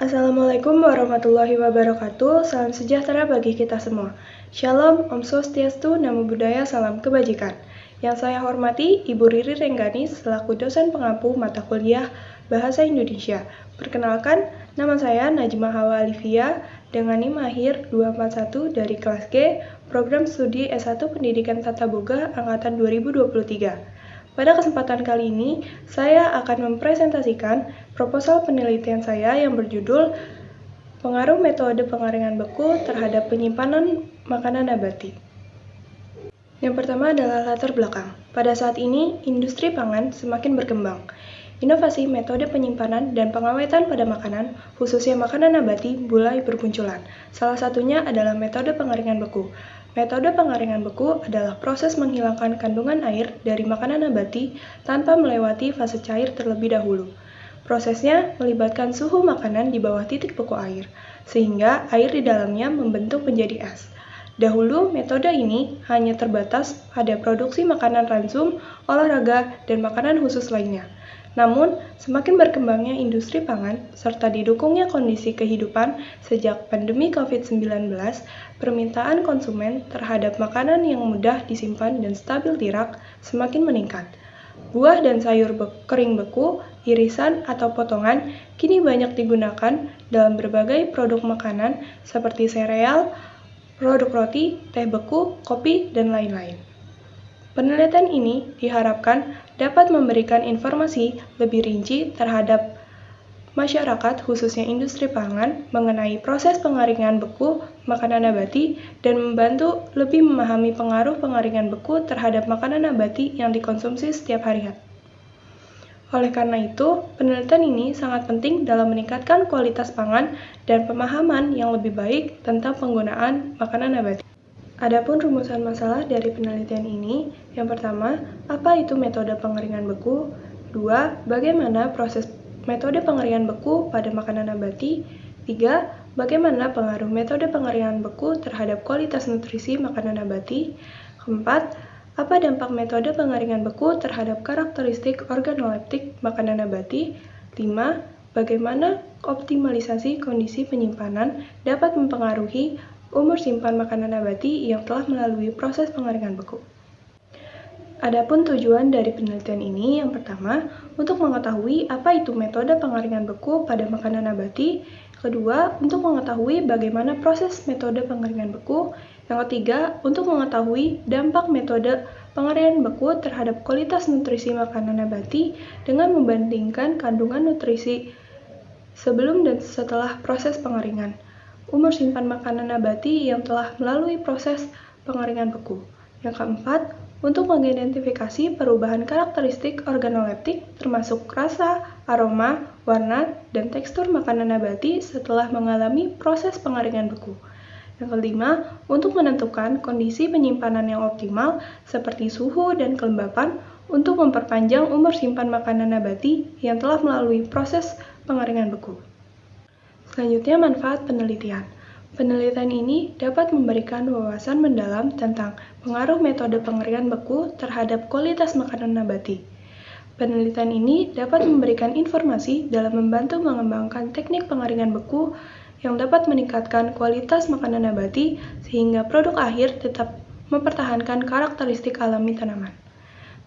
Assalamualaikum warahmatullahi wabarakatuh. Salam sejahtera bagi kita semua. Shalom, Om Swastiastu, Namo Buddhaya, salam kebajikan. Yang saya hormati Ibu Riri Renggani selaku dosen pengampu mata kuliah Bahasa Indonesia. Perkenalkan, nama saya Najma Hawa Alivia dengan NIM akhir 241 dari kelas G, Program Studi S1 Pendidikan Tata Boga Angkatan 2023. Pada kesempatan kali ini, saya akan mempresentasikan proposal penelitian saya yang berjudul Pengaruh Metode Pengaringan Beku Terhadap Penyimpanan Makanan Nabati. Yang pertama adalah latar belakang. Pada saat ini, industri pangan semakin berkembang. Inovasi metode penyimpanan dan pengawetan pada makanan, khususnya makanan nabati, mulai bermunculan. Salah satunya adalah metode pengaringan beku. Metode pengaringan beku adalah proses menghilangkan kandungan air dari makanan nabati tanpa melewati fase cair terlebih dahulu. Prosesnya melibatkan suhu makanan di bawah titik beku air, sehingga air di dalamnya membentuk menjadi es. Dahulu, metode ini hanya terbatas pada produksi makanan ransum, olahraga, dan makanan khusus lainnya. Namun, semakin berkembangnya industri pangan serta didukungnya kondisi kehidupan sejak pandemi COVID-19, permintaan konsumen terhadap makanan yang mudah disimpan dan stabil di rak semakin meningkat. Buah dan sayur kering beku, irisan atau potongan kini banyak digunakan dalam berbagai produk makanan seperti sereal, produk roti, teh beku, kopi, dan lain-lain. Penelitian ini diharapkan dapat memberikan informasi lebih rinci terhadap masyarakat, khususnya industri pangan, mengenai proses pengaringan beku makanan nabati dan membantu lebih memahami pengaruh pengaringan beku terhadap makanan nabati yang dikonsumsi setiap hari. Oleh karena itu, penelitian ini sangat penting dalam meningkatkan kualitas pangan dan pemahaman yang lebih baik tentang penggunaan makanan nabati. Adapun rumusan masalah dari penelitian ini, yang pertama, apa itu metode pengeringan beku? 2. Bagaimana proses metode pengeringan beku pada makanan nabati? 3. Bagaimana pengaruh metode pengeringan beku terhadap kualitas nutrisi makanan nabati? 4. Apa dampak metode pengeringan beku terhadap karakteristik organoleptik makanan nabati? 5. Bagaimana optimalisasi kondisi penyimpanan dapat mempengaruhi umur simpan makanan nabati yang telah melalui proses pengeringan beku. Adapun tujuan dari penelitian ini, yang pertama, untuk mengetahui apa itu metode pengeringan beku pada makanan nabati. Kedua, untuk mengetahui bagaimana proses metode pengeringan beku. Yang ketiga, untuk mengetahui dampak metode pengeringan beku terhadap kualitas nutrisi makanan nabati dengan membandingkan kandungan nutrisi sebelum dan setelah proses pengeringan. Umur simpan makanan nabati yang telah melalui proses pengeringan beku. Yang keempat, untuk mengidentifikasi perubahan karakteristik organoleptik termasuk rasa, aroma, warna, dan tekstur makanan nabati setelah mengalami proses pengeringan beku. Yang kelima, untuk menentukan kondisi penyimpanan yang optimal seperti suhu dan kelembapan untuk memperpanjang umur simpan makanan nabati yang telah melalui proses pengeringan beku. Selanjutnya, manfaat penelitian. Penelitian ini dapat memberikan wawasan mendalam tentang pengaruh metode pengeringan beku terhadap kualitas makanan nabati. Penelitian ini dapat memberikan informasi dalam membantu mengembangkan teknik pengeringan beku yang dapat meningkatkan kualitas makanan nabati sehingga produk akhir tetap mempertahankan karakteristik alami tanaman.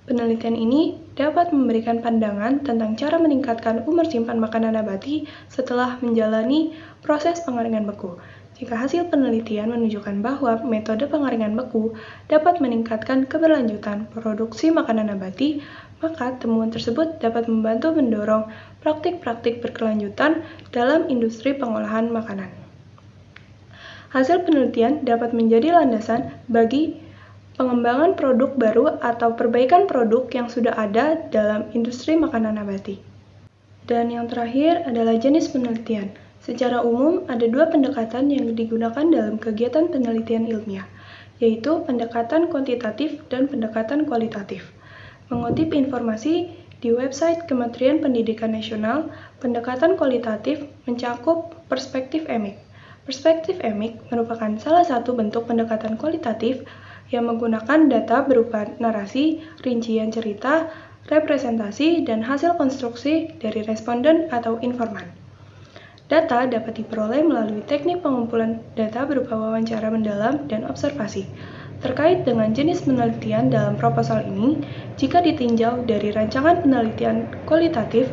Penelitian ini dapat memberikan pandangan tentang cara meningkatkan umur simpan makanan nabati setelah menjalani proses pengeringan beku. Jika hasil penelitian menunjukkan bahwa metode pengeringan beku dapat meningkatkan keberlanjutan produksi makanan nabati, maka temuan tersebut dapat membantu mendorong praktik-praktik berkelanjutan dalam industri pengolahan makanan. Hasil penelitian dapat menjadi landasan bagi pengembangan produk baru atau perbaikan produk yang sudah ada dalam industri makanan nabati. Dan yang terakhir adalah jenis penelitian. Secara umum, ada dua pendekatan yang digunakan dalam kegiatan penelitian ilmiah, yaitu pendekatan kuantitatif dan pendekatan kualitatif. Mengutip informasi di website Kementerian Pendidikan Nasional, pendekatan kualitatif mencakup perspektif emik. Perspektif emik merupakan salah satu bentuk pendekatan kualitatif yang menggunakan data berupa narasi, rincian cerita, representasi, dan hasil konstruksi dari responden atau informan. Data dapat diperoleh melalui teknik pengumpulan data berupa wawancara mendalam dan observasi. Terkait dengan jenis penelitian dalam proposal ini, jika ditinjau dari rancangan penelitian kualitatif,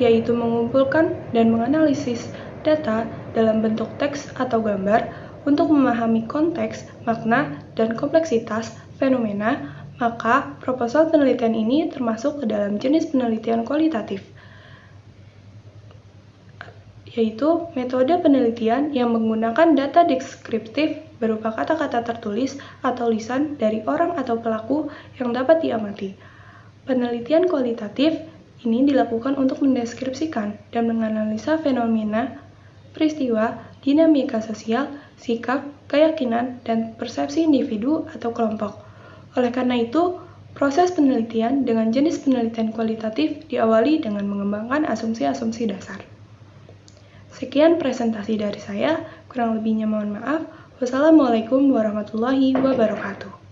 yaitu mengumpulkan dan menganalisis data dalam bentuk teks atau gambar untuk memahami konteks, makna, dan kompleksitas fenomena, maka proposal penelitian ini termasuk ke dalam jenis penelitian kualitatif, yaitu metode penelitian yang menggunakan data deskriptif berupa kata-kata tertulis atau lisan dari orang atau pelaku yang dapat diamati. Penelitian kualitatif ini dilakukan untuk mendeskripsikan dan menganalisa fenomena, peristiwa, dinamika sosial, sikap, keyakinan, dan persepsi individu atau kelompok. Oleh karena itu, proses penelitian dengan jenis penelitian kualitatif diawali dengan mengembangkan asumsi-asumsi dasar. Sekian presentasi dari saya, kurang lebihnya mohon maaf. Wassalamualaikum warahmatullahi wabarakatuh.